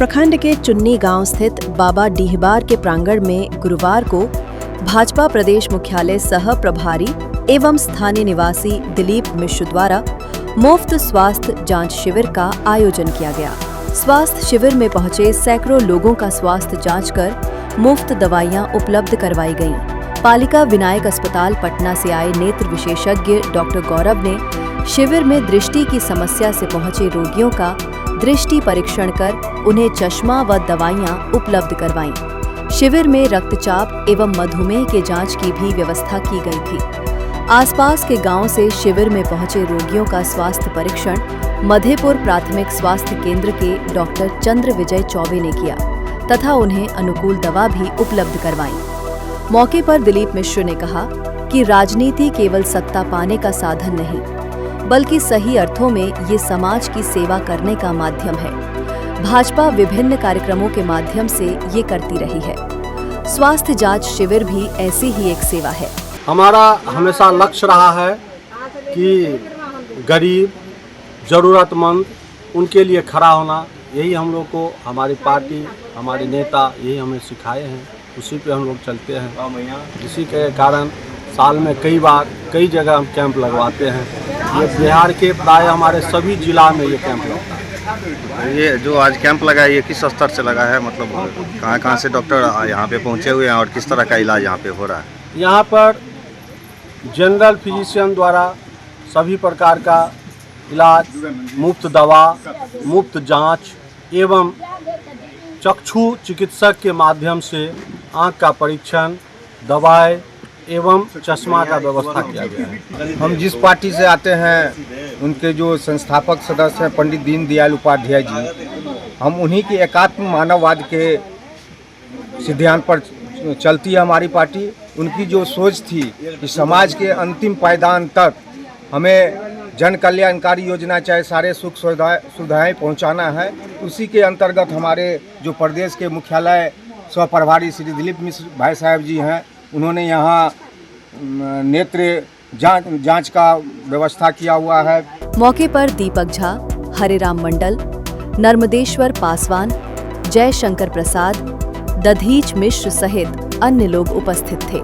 प्रखंड के चुन्नी गांव स्थित बाबा डीहबार के प्रांगण में गुरुवार को भाजपा प्रदेश मुख्यालय सह प्रभारी एवं स्थानीय निवासी दिलीप मिश्र द्वारा मुफ्त स्वास्थ्य जांच शिविर का आयोजन किया गया। स्वास्थ्य शिविर में पहुंचे सैकड़ों लोगों का स्वास्थ्य जांच कर मुफ्त दवाइयां उपलब्ध करवाई गईं। पालिका विनायक अस्पताल पटना से आए नेत्र विशेषज्ञ डॉक्टर गौरव ने शिविर में दृष्टि की समस्या से पहुंचे रोगियों का दृष्टि परीक्षण कर उन्हें चश्मा व दवाइयां उपलब्ध करवाईं। शिविर में रक्तचाप एवं मधुमेह के जांच की भी व्यवस्था की गई थी। आसपास के गांव से शिविर में पहुंचे रोगियों का स्वास्थ्य परीक्षण मधेपुर प्राथमिक स्वास्थ्य केंद्र के डॉक्टर चंद्र विजय चौबे ने किया तथा उन्हें अनुकूल दवा भी उपलब्ध करवाई। मौके पर दिलीप मिश्र ने कहा कि राजनीति केवल सत्ता पाने का साधन नहीं, बल्कि सही अर्थों में ये समाज की सेवा करने का माध्यम है। भाजपा विभिन्न कार्यक्रमों के माध्यम से ये करती रही है। स्वास्थ्य जांच शिविर भी ऐसी ही एक सेवा है। हमारा हमेशा लक्ष्य रहा है कि गरीब, जरूरतमंद, उनके लिए खड़ा होना। यही हम लोग को हमारी पार्टी, हमारे नेता यही हमें सिखाए हैं, उसी पे हम लोग चलते हैं। इसी के कारण साल में कई बार कई जगह हम कैंप लगवाते हैं। ये बिहार के प्राय हमारे सभी जिला में ये कैंप लगता है। ये जो आज कैंप लगा है ये किस स्तर से लगा है, मतलब कहाँ से डॉक्टर यहाँ पे पहुँचे हुए हैं और किस तरह का इलाज यहाँ पे हो रहा है? यहाँ पर जनरल फिजिशियन द्वारा सभी प्रकार का इलाज, मुफ्त दवा, मुफ्त जांच एवं चक्षु चिकित्सक के माध्यम से आँख का परीक्षण, दवाई एवं चश्मा का व्यवस्था किया गया है। हम जिस पार्टी से आते हैं उनके जो संस्थापक सदस्य हैं पंडित दीनदयाल उपाध्याय जी, हम उन्हीं के एकात्म मानववाद के सिद्धांत पर चलती है हमारी पार्टी। उनकी जो सोच थी कि समाज के अंतिम पायदान तक हमें जन कल्याणकारी योजना चाहे सारे सुख सुविधाएं पहुंचाना है, उसी के अंतर्गत हमारे जो प्रदेश के मुख्यालय सह प्रभारी श्री दिलीप मिश्र भाई साहब जी हैं, उन्होंने यहाँ नेत्र जांच का व्यवस्था किया हुआ है। मौके पर दीपक झा, हरिराम मंडल, नर्मदेश्वर पासवान, जयशंकर प्रसाद, दधीच मिश्र सहित अन्य लोग उपस्थित थे।